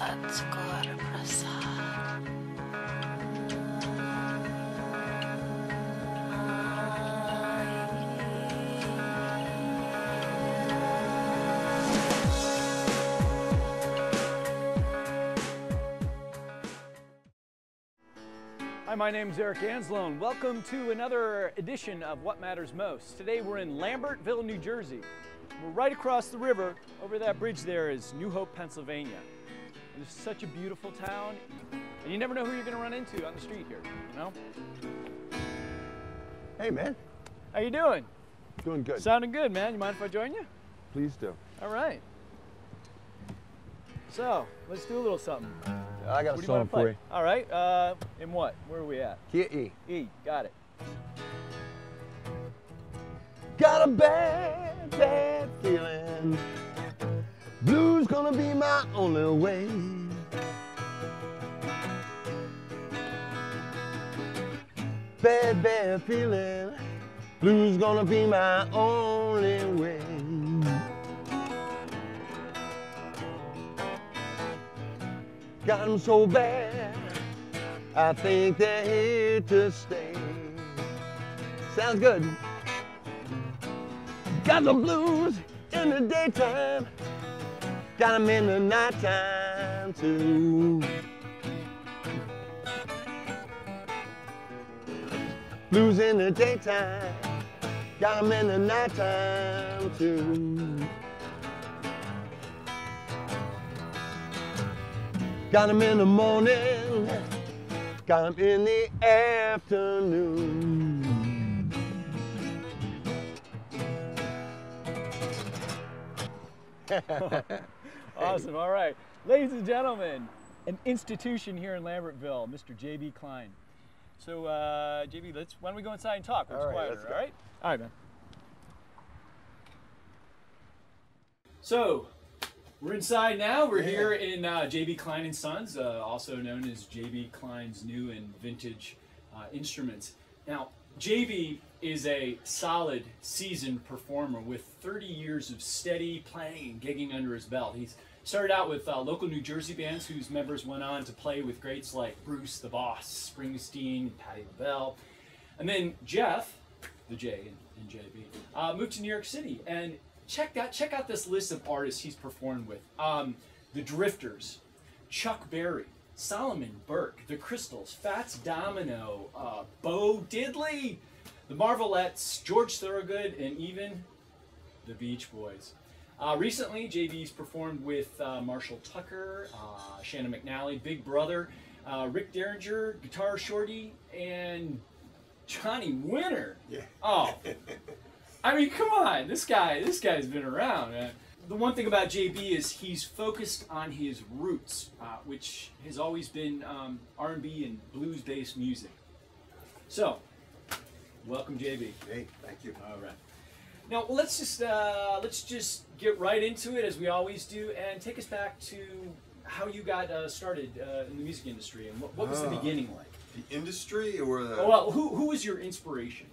Marvellettes Gaur Prasad. Hi, my name is Eric Anzalone. Welcome to another edition of What Matters Most. Today we're in Lambertville, New Jersey. We're right across the river. Over that bridge there is New Hope, Pennsylvania. It's such a beautiful town, and you never know who you're going to run into on the street here, you know? Hey, man. How you doing? Doing good. Sounding good, man. You mind if I join you? Please do. All right. So, let's do a little something. I got What a do you song want to play? for you. All right. In what? Where are we at? Key of E. E. Got it. Got a bad, bad feeling. Blues gonna be my only way. Bad, bad feeling. Blues gonna be my only way. Got 'em so bad, I think they're here to stay. Sounds good. Got the blues in the daytime, got 'em in the nighttime too. Blues in the daytime, got 'em in the nighttime too. Got 'em in the morning, got 'em in the afternoon. Awesome. All right. Ladies and gentlemen, an institution here in Lambertville, Mr. J.B. Kline. So, J.B., why don't we go inside and talk? It's All right, quieter, let's go. all right? All right, man. So, we're inside now. We're here in J.B. Kline & Sons, also known as J.B. Kline's new and vintage instruments. Now, J.B. is a solid, seasoned performer with 30 years of steady playing and gigging under his belt. He's started out with local New Jersey bands whose members went on to play with greats like Bruce the Boss, Springsteen, Patti, LaBelle. And then Jeff, the J in J.B., moved to New York City. And check out this list of artists he's performed with. The Drifters, Chuck Berry, Solomon Burke, The Crystals, Fats Domino, Bo Diddley, the Marvellettes, George Thorogood, and even the Beach Boys. Recently, JB's performed with Marshall Tucker, Shannon McNally, Big Brother, Rick Derringer, Guitar Shorty, and Johnny Winter. Yeah. Oh, I mean, come on, this guy's been around, man. The one thing about JB is he's focused on his roots, which has always been R&B and blues-based music. So, welcome, JB. Hey, thank you. All right. Now let's just get right into it as we always do, and take us back to how you got started in the music industry, and what was the beginning like? The industry or the... Oh, well, who was your inspiration?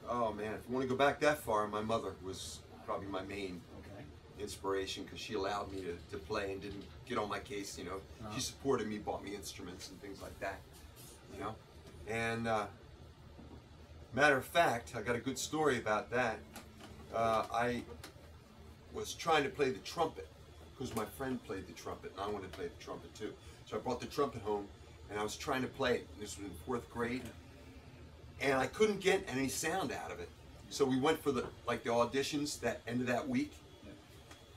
Oh man, if you want to go back that far, my mother was probably my main Okay. inspiration because she allowed me to play and didn't get on my case, you know. She supported me, bought me instruments and things like that, you know. And matter of fact, I got a good story about that. I was trying to play the trumpet because my friend played the trumpet and I wanted to play the trumpet too. So I brought the trumpet home and I was trying to play it. This was in 4th grade. And I couldn't get any sound out of it. So we went for the auditions that end of that week.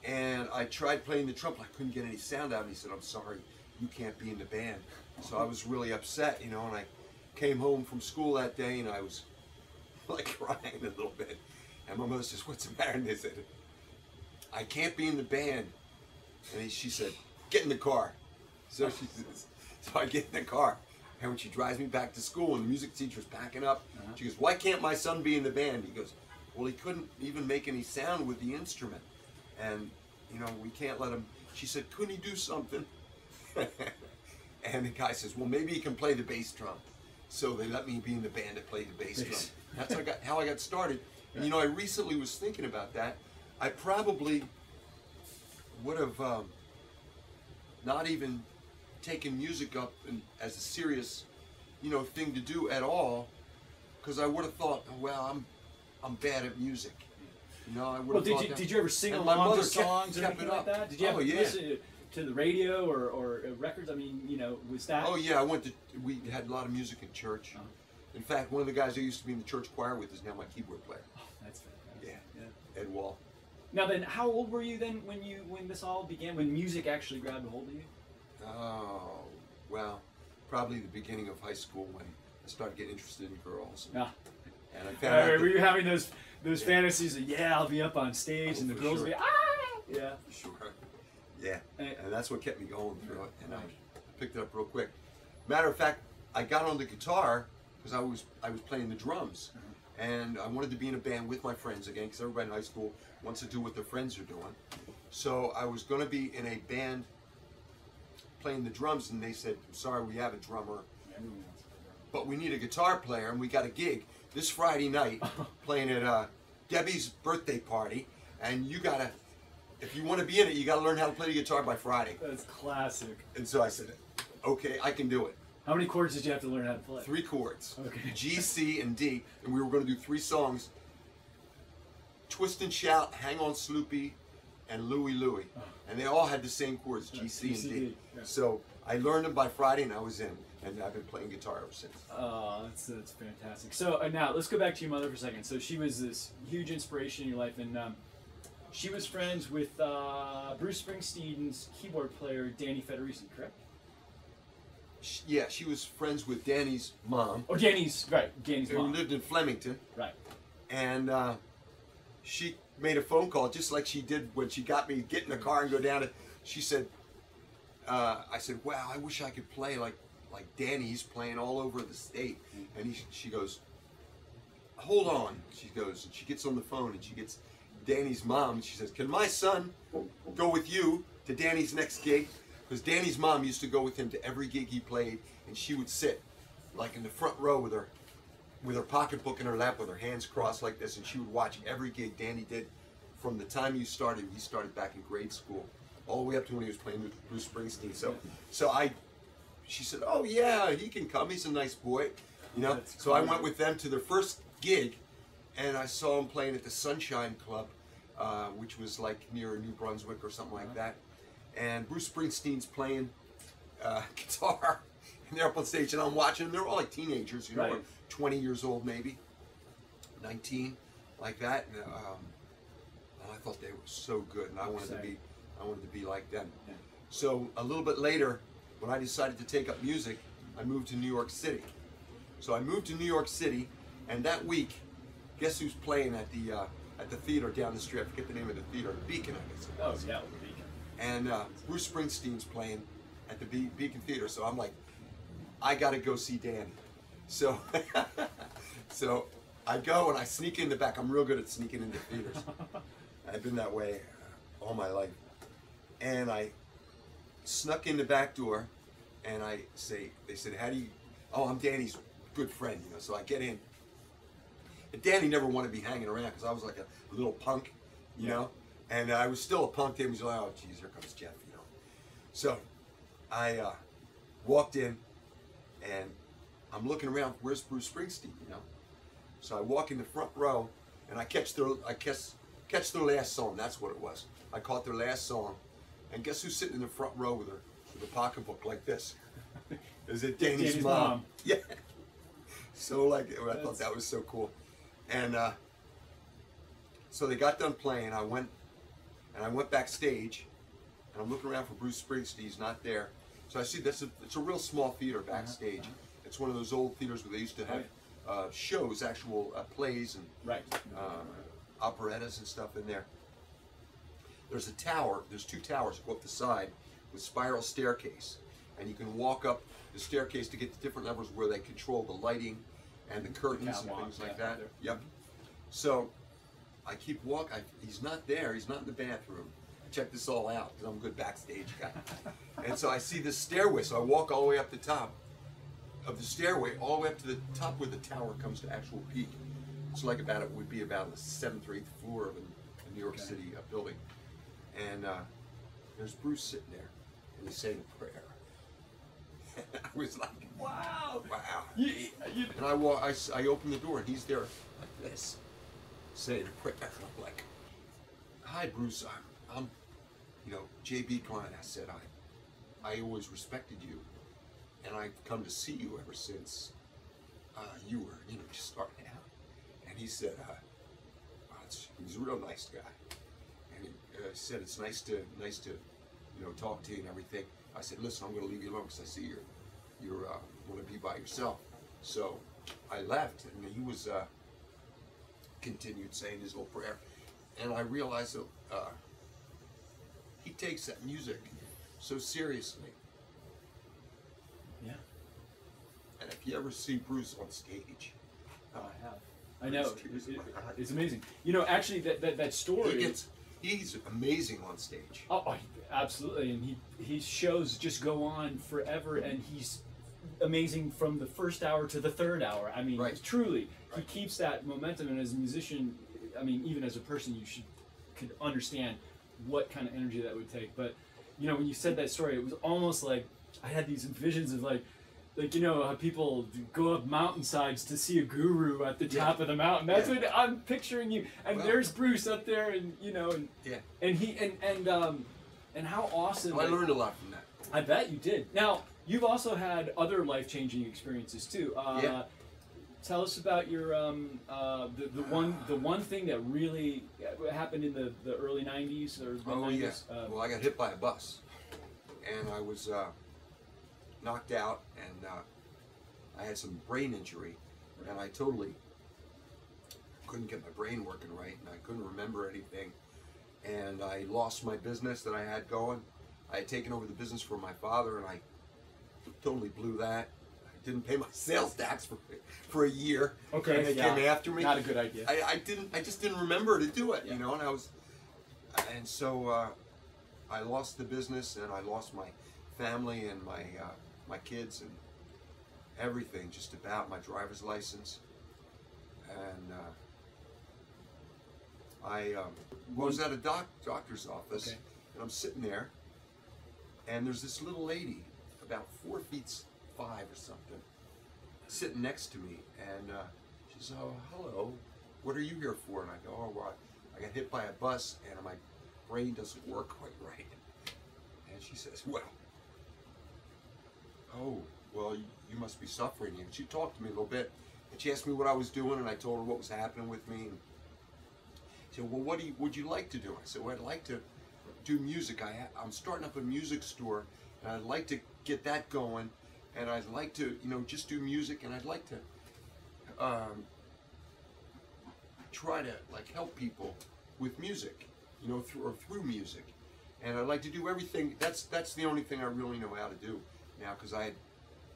And I tried playing the trumpet. I couldn't get any sound out of it. He said, "I'm sorry, you can't be in the band." So I was really upset, you know, and I came home from school that day and I was like crying a little bit. And my mother says, "What's the matter?" And I said, "I can't be in the band." And she said, "Get in the car." So she says, so I get in the car. And when she drives me back to school and the music teacher's packing up, she goes, "Why can't my son be in the band?" He goes, "Well, he couldn't even make any sound with the instrument. And, you know, we can't let him." She said, "Couldn't he do something?" And the guy says, "Well, maybe he can play the bass drum." So they let me be in the band that played the bass drum. That's how I got started. And, you know, I recently was thinking about that. I probably would have not even taking music up as a serious, you know, thing to do at all, because I would have thought, well, I'm bad at music. You know, I would have thought that. Did you ever sing And my along mother to songs or kept anything it like up. that? Did you ever listen to the radio or records? I mean, you know, was that? Oh yeah, we had a lot of music in church. Uh-huh. In fact, one of the guys I used to be in the church choir with is now my keyboard player. Oh, that's fantastic. Yeah. Ed Wall. Now then, how old were you then when this all began? When music actually grabbed a hold of you? Oh, well, probably the beginning of high school when I started getting interested in girls. Ah. And I found out Were you having those fantasies of, yeah, I'll be up on stage and the for girls will sure. be, ah! Yeah. Sure. Yeah. And that's what kept me going through it. And I picked it up real quick. Matter of fact, I got on the guitar because I was playing the drums. And I wanted to be in a band with my friends again, because everybody in high school wants to do what their friends are doing. So I was going to be in a band playing the drums, and they said, I'm sorry, we have a drummer, but we need a guitar player, and we got a gig this Friday night playing at Debbie's birthday party, and you got to, if you want to be in it, you got to learn how to play the guitar by Friday. That's classic. And so I said, okay, I can do it. How many chords did you have to learn how to play? 3 chords. Okay. G, C, and D. And we were going to do 3 songs. Twist and Shout, Hang On Sloopy, and Louie Louie. Oh. And they all had the same chords, G, C, and D. Yeah. So I learned them by Friday and I was in. And I've been playing guitar ever since. Oh, that's fantastic. So now let's go back to your mother for a second. So she was this huge inspiration in your life, and she was friends with Bruce Springsteen's keyboard player, Danny Federici, correct? Yeah, she was friends with Danny's mom. Oh, Danny's Who mom. lived in Flemington. Right. And she made a phone call just like she did when she got me get in the car and go down to. She said, I said, wow, I wish I could play like Danny. He's playing all over the state. And she goes, hold on. She goes, and she gets on the phone and she gets Danny's mom. And she says, can my son go with you to Danny's next gig? Because Danny's mom used to go with him to every gig he played, and she would sit like in the front row with her pocketbook in her lap with her hands crossed like this, and she would watch every gig Danny did from the time he started back in grade school, all the way up to when he was playing with Bruce Springsteen. She said, oh yeah, he can come, he's a nice boy, you know. So I went with them to their first gig, and I saw him playing at the Sunshine Club, which was like near New Brunswick or something like that. And Bruce Springsteen's playing guitar, and they're up on stage, and I'm watching them. They're all like teenagers, you know, Right. 20 years old maybe, 19, like that. And I thought they were so good, and I wanted to be like them. Yeah. So a little bit later, when I decided to take up music, I moved to New York City. So I moved to New York City, and that week, guess who's playing at the theater down the street? I forget the name of the theater, Beacon, I guess. Oh, yeah. And Bruce Springsteen's playing at the Beacon Theater, so I'm like, I gotta go see Danny. So, so I go and I sneak in the back. I'm real good at sneaking into theaters. I've been that way all my life. And I snuck in the back door, and they said, how do you? Oh, I'm Danny's good friend, you know. So I get in. And Danny never wanted to be hanging around because I was like a little punk, you know. And I was still a punk to him. He's like, oh, geez, here comes Jeff, you know. So I walked in, and I'm looking around, where's Bruce Springsteen, you know? So I walk in the front row, and I catch their last song. That's what it was. I caught their last song, and guess who's sitting in the front row with a pocketbook like this? Is it Danny's mom? Yeah. So like, I thought that was so cool. And so they got done playing. I went backstage, and I'm looking around for Bruce Springsteen. He's not there. So I see it's a real small theater backstage. It's one of those old theaters where they used to have shows, actual plays and operettas and stuff in there. There's a tower. There's 2 towers go up the side with spiral staircase, and you can walk up the staircase to get to different levels where they control the lighting and the curtains and things like that. Yep. So I keep walking. He's not there. He's not in the bathroom. I check this all out because I'm a good backstage guy. And so I see this stairway. So I walk all the way up the top of the stairway, all the way up to the top where the tower comes to actual peak. It's like it would be about the 7th or 8th floor of a New York City building. And there's Bruce sitting there. and he sang a prayer. And I was like, Wow. wow. You, And I opened the door and he's there like this, saying a prayer. And I'm like, hi Bruce, I'm J.B. Kline. I said, I always respected you, and I've come to see you ever since you were, just starting out. And he said, he's a real nice guy. And he said, it's nice to talk to you and everything. I said, listen, I'm going to leave you alone because I see you're want to be by yourself. So I left, and he was continued saying his little prayer, and I realized that he takes that music so seriously. yeah. And if you ever see Bruce on stage, I have. I know. Tears in my eyes. It's amazing. Actually, that story. He's amazing on stage. Oh, absolutely, and he shows just go on forever, and he's amazing from the first hour to the third hour. I mean, Right. truly, he Right. keeps that momentum. And as a musician, I mean, even as a person, you could understand what kind of energy that would take. But when you said that story, it was almost like I had these visions of like how people go up mountainsides to see a guru at the top of the mountain. That's what I'm picturing you. And Well, there's Bruce up there, and Yeah. and he and how awesome. I learned a lot from that. I bet you did. Now, you've also had other life-changing experiences too. Yeah. Tell us about your the one thing that really happened in the early '90s or the '90s. Yeah. Well, I got hit by a bus, and I was knocked out, and I had some brain injury, and I totally couldn't get my brain working right, and I couldn't remember anything, and I lost my business that I had going. I had taken over the business from my father, and I totally blew that. I didn't pay my sales tax for a year. Okay, and they came after me. Not a good idea. I just didn't remember to do it, and so I lost the business, and I lost my family and my kids and everything, just about, my driver's license. And I was at a doctor's office, Okay. and I'm sitting there, and there's this little lady, about 4'5" or something, sitting next to me, and she says, "Oh, hello, what are you here for?" And I go, "Oh, well, I got hit by a bus, and my brain doesn't work quite right." And she says, "Oh, well, you must be suffering." And she talked to me a little bit, and she asked me what I was doing, and I told her what was happening with me. And she said, "Well, what would you like to do?" I said, "Well, I'd like to do music. I'm starting up a music store, and I'd like to get that going, and I'd like to, just do music, and I'd like to try to help people with music, through music, and I'd like to do everything. That's the only thing I really know how to do now, because I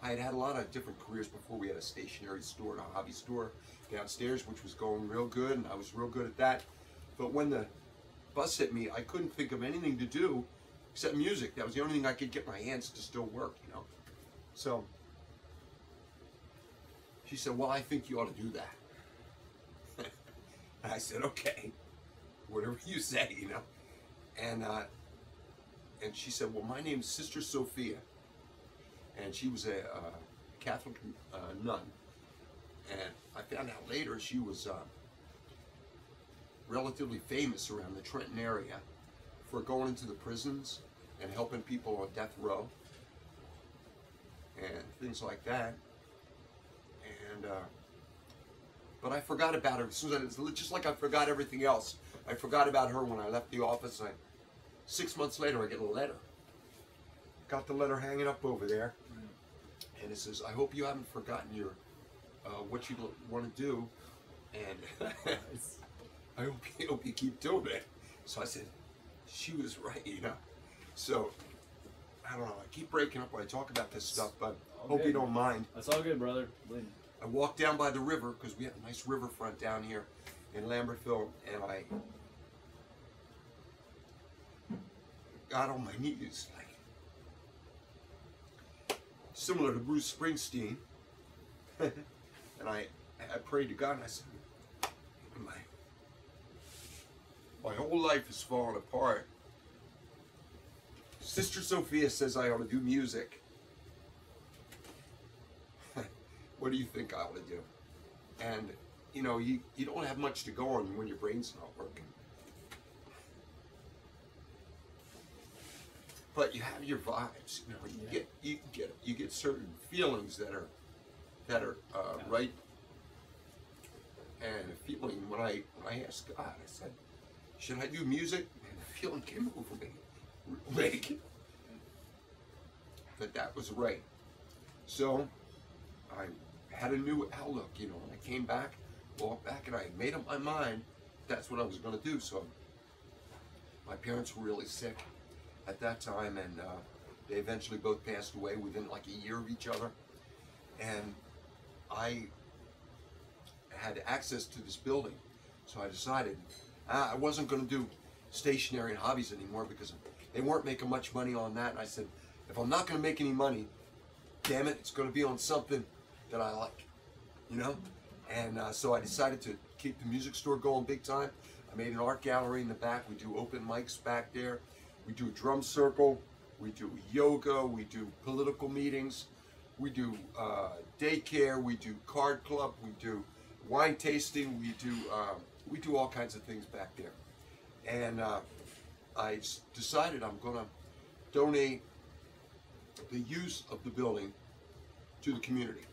had a lot of different careers before. We had a stationery store and a hobby store downstairs, which was going real good, and I was real good at that. But when the bus hit me, I couldn't think of anything to do except music. That was the only thing I could get my hands to still work, So she said, "Well, I think you ought to do that." And I said, "Okay, whatever you say, And she said, "Well, my name's Sister Sophia." And she was a Catholic nun. And I found out later she was relatively famous around the Trenton area for going into the prisons and helping people on death row and things like that. And but I forgot about her. As soon as just like I forgot everything else, I forgot about her when I left the office. 6 months later, I get a letter. Got the letter hanging up over there, and it says, "I hope you haven't forgotten your what you want to do, and I hope you keep doing it." So I said, she was right, So I don't know. I keep breaking up when I talk about this stuff, but hope you don't mind. That's all good, brother. I walked down by the river, because we have a nice riverfront down here in Lambertville, and I got on my knees, similar to Bruce Springsteen, and I prayed to God, and I said, my whole life is falling apart. Sister Sophia says I ought to do music. What do you think I ought to do? And, you know, you don't have much to go on when your brain's not working. But you have your vibes. You know, you get certain feelings that are right. And a feeling when I asked God, I said, should I do music? And the feeling came over me, like that was right. So I had a new outlook, you know, and I came back, walked back, and I made up my mind that's what I was going to do. So my parents were really sick at that time, and they eventually both passed away within like a year of each other. And I had access to this building, so I decided I wasn't going to do stationery and hobbies anymore because they weren't making much money on that. And I said, if I'm not going to make any money, damn it, it's going to be on something that I like, you know? And so I decided to keep the music store going big time. I made an art gallery in the back. We do open mics back there. We do a drum circle. We do yoga. We do political meetings. We do daycare. We do card club. We do wine tasting. We do all kinds of things back there. And I decided I'm going to donate the use of the building to the community,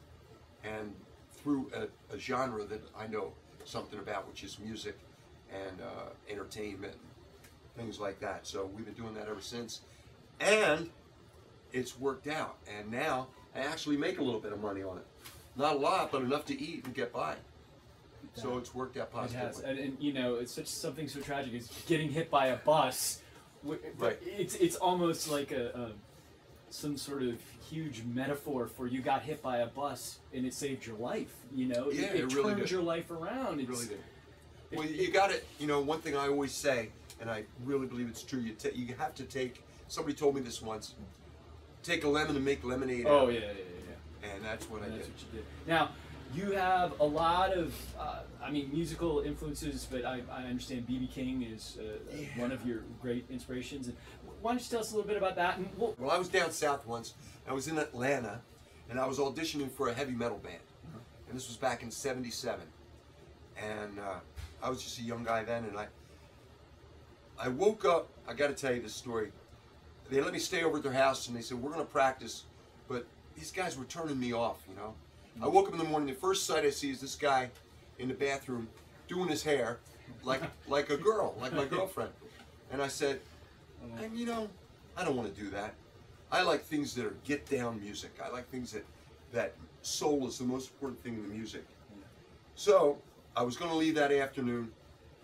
and through a genre that I know something about, which is music and entertainment and things like that. So we've been doing that ever since, and it's worked out. And now I actually make a little bit of money on it. Not a lot, but enough to eat and get by. So it's worked out positively. It has, and you know, it's something so tragic as getting hit by a bus. Right. It's almost like some sort of huge metaphor for you got hit by a bus and it saved your life. You know, yeah, it really turned did. your life around. It really did. Well, you got it. You know, one thing I always say, and I really believe it's true. You have to take. Somebody told me this once. Take a lemon and make lemonade. Oh yeah. And that's what I did. That's what you did. Now, you have a lot of, I mean, musical influences, but I understand B.B. King is one of your great inspirations. And why don't you tell us a little bit about that? And well, I was down south once. I was in Atlanta, and I was auditioning for a heavy metal band. And this was back in '77. And I was just a young guy then, and I woke up. I got to tell you this story. They let me stay over at their house, and they said, we're going to practice, but these guys were turning me off, you know. I woke up in the morning, the first sight I see is this guy in the bathroom doing his hair like a girl, like my girlfriend. And I said, and you know, I don't want to do that. I like things that are get down music. I like things that soul is the most important thing in the music. So I was going to leave that afternoon,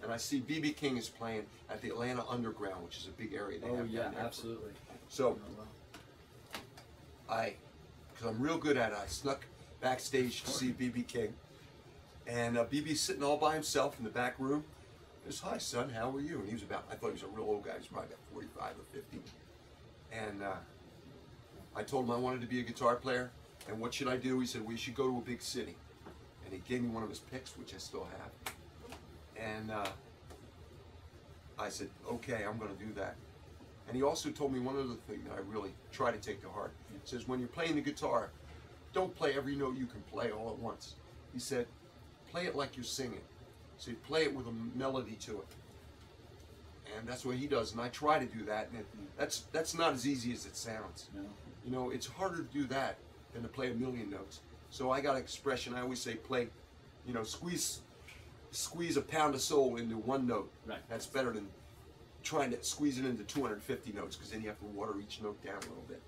and I see B.B. King is playing at the Atlanta Underground, which is a big area they have down there. Absolutely. So because I'm real good at it, I snuck backstage to see B.B. King, and B.B.'s sitting all by himself in the back room. He goes, hi son, how are you? And he was I thought he was a real old guy. He was probably about 45 or 50. And I told him I wanted to be a guitar player, and what should I do? He said, well, you should go to a big city. And he gave me one of his picks, which I still have. And I said, okay, I'm going to do that. And he also told me one other thing that I really try to take to heart. He says, when you're playing the guitar, don't play every note you can play all at once. He said, play it like you're singing. So you play it with a melody to it. And that's what he does, and I try to do that, and that's not as easy as it sounds. No. You know, it's harder to do that than to play a million notes. So I got an expression, I always say play, you know, squeeze a pound of soul into one note. Right. That's better than trying to squeeze it into 250 notes, because then you have to water each note down a little bit.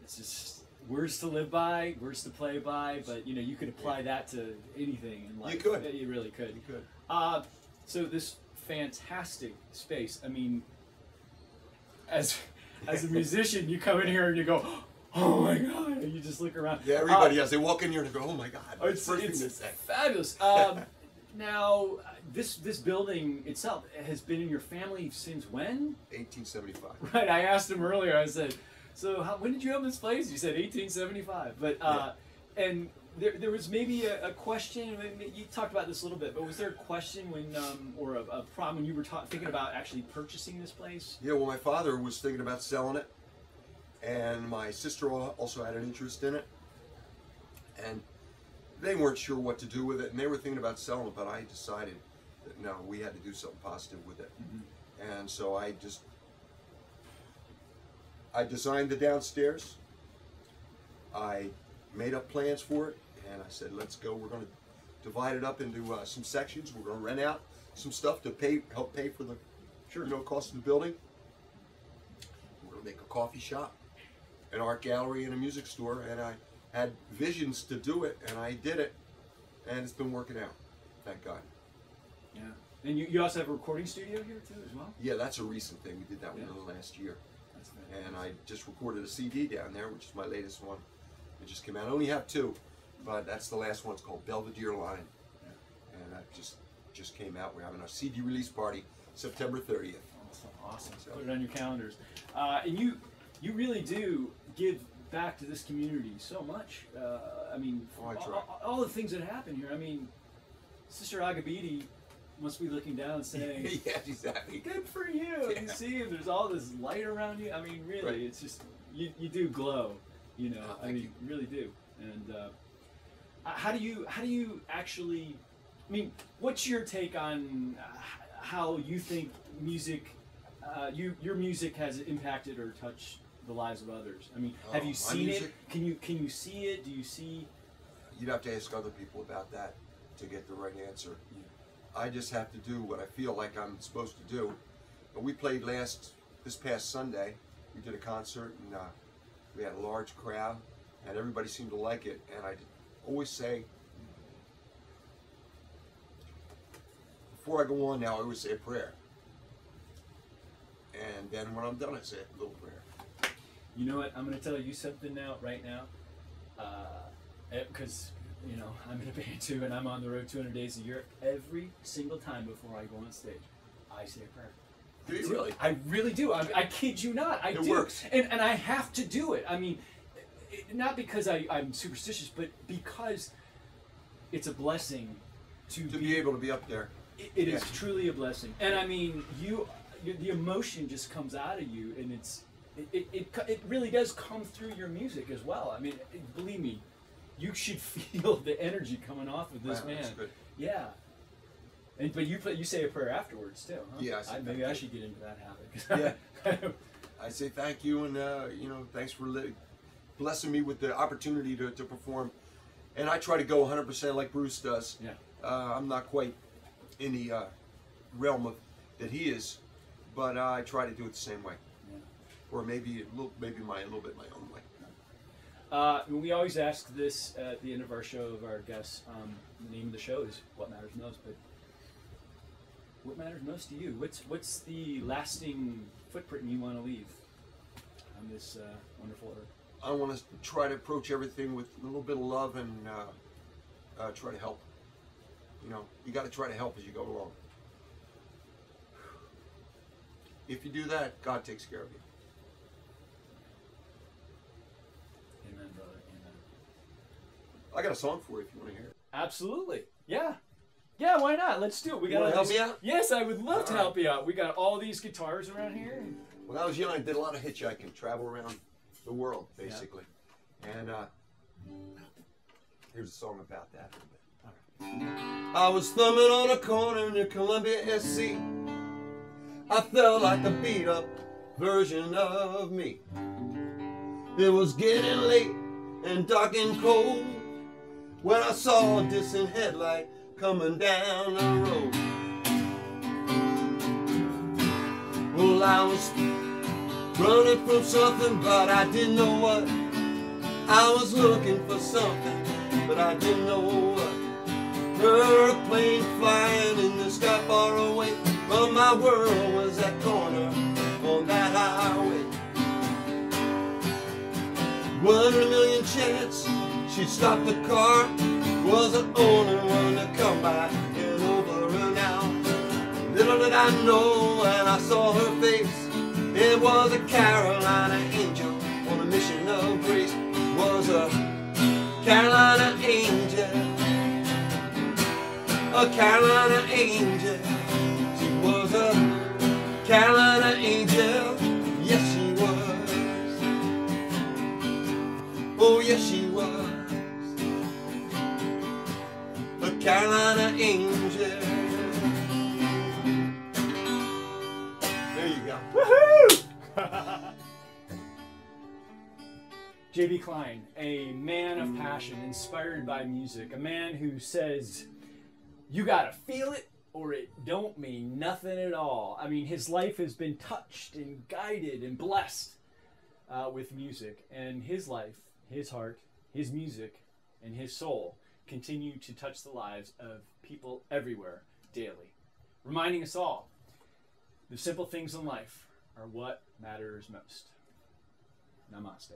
It's just words to live by, words to play by, but you know, you could apply that to anything in life. You could. You really could. You could. So this fantastic space, I mean, as a musician, you come in here and you go, oh my God, and you just look around. Yeah, everybody does. They walk in here and they go, oh my God. It's fabulous. Now, this building itself has been in your family since when? 1875. Right, I asked him earlier, I said, so when did you own this place? You said 1875. But, yeah. And there was maybe a question. You talked about this a little bit, but was there a question when, or a problem when you were thinking about actually purchasing this place? Yeah, well, my father was thinking about selling it, and my sister also had an interest in it, and they weren't sure what to do with it, and they were thinking about selling it, but I decided that no, we had to do something positive with it, and so I designed the downstairs. I made up plans for it, and I said, let's go. We're going to divide it up into some sections. We're going to rent out some stuff to help pay for the cost of the building. We're going to make a coffee shop, an art gallery, and a music store, and I had visions to do it, and I did it, and it's been working out, thank God. Yeah. And you also have a recording studio here too as well? Yeah, that's a recent thing. We did that within the last year. That's and I just recorded a CD down there, which is my latest one. It just came out. I only have 2, but that's the last one. It's called Belvedere Line. Yeah. And that just came out. We're having a CD release party September 30th. Awesome. So put it on your calendars. And you really do give back to this community so much. I mean, all the things that happen here. I mean, Sister Agabidi must be looking down and saying, yeah, she's happy. Good for you. Yeah. You see, there's all this light around you. I mean, really, it's just, you do glow. You know, I mean, you really do. And how do you actually, I mean, what's your take on how you think music, your music has impacted or touched the lives of others? I mean, have you seen it? Can you see it? Do you see? You'd have to ask other people about that to get the right answer. Yeah. I just have to do what I feel like I'm supposed to do. And we played this past Sunday. We did a concert, and we had a large crowd, and everybody seemed to like it. And I always say, before I go on now, I always say a prayer. And then when I'm done, I say a little prayer. You know what? I'm going to tell you something right now. Because, you know, I'm in a band too, and I'm on the road 200 days a year. Every single time before I go on stage, I say a prayer. Do you really? I really do. I kid you not. I do. It works. And I have to do it. I mean, not because I'm superstitious, but because it's a blessing to be able to be up there. It is truly a blessing. And I mean, the emotion just comes out of you, and it really does come through your music as well. I mean, believe me, you should feel the energy coming off of this man. That's good. Yeah. But you say a prayer afterwards too, huh? Yeah. Maybe I should get into that habit. Yeah. I say thank you, and you know, thanks for blessing me with the opportunity to perform. And I try to go 100% like Bruce does. Yeah. I'm not quite in the realm of that he is, but I try to do it the same way, or maybe a little bit my own way. We always ask this at the end of our show of our guests. The name of the show is "What Matters Most," but what matters most to you? What's the lasting footprint you want to leave on this wonderful earth? I want to try to approach everything with a little bit of love and try to help. You know, you got to try to help as you go along. If you do that, God takes care of you. Amen, brother. Amen. I got a song for you if you want to hear it. Absolutely. Yeah. Yeah, why not? Let's do it. We got to help me out? Yes, I would love to help you out. We got all these guitars around here. When I was young, I did a lot of hitchhiking, travel around the world, basically. Yeah. And here's a song about that. I was thumbing on a corner near Columbia, SC. I felt like a beat-up version of me. It was getting late and dark and cold when I saw a distant headlight coming down the road. Well, I was running from something, but I didn't know what. I was looking for something, but I didn't know what. Heard a plane flying in the sky far away, but my world was that corner on that highway. 1 in a million chance she'd stop the car, was the only one to come by and over and out. Little did I know when I saw her face, it was a Carolina angel on a mission of grace. Was a Carolina angel a Carolina angel. She was a Carolina angel. Yes, she was. Oh, yes, she was. A Carolina angel. There you go. Woohoo! J.B. Kline, a man of passion, inspired by music, a man who says, you gotta feel it or it don't mean nothing at all. I mean, his life has been touched and guided and blessed with music, and his life, his heart, his music, and his soul continue to touch the lives of people everywhere daily, reminding us all the simple things in life are what matters most. Namaste.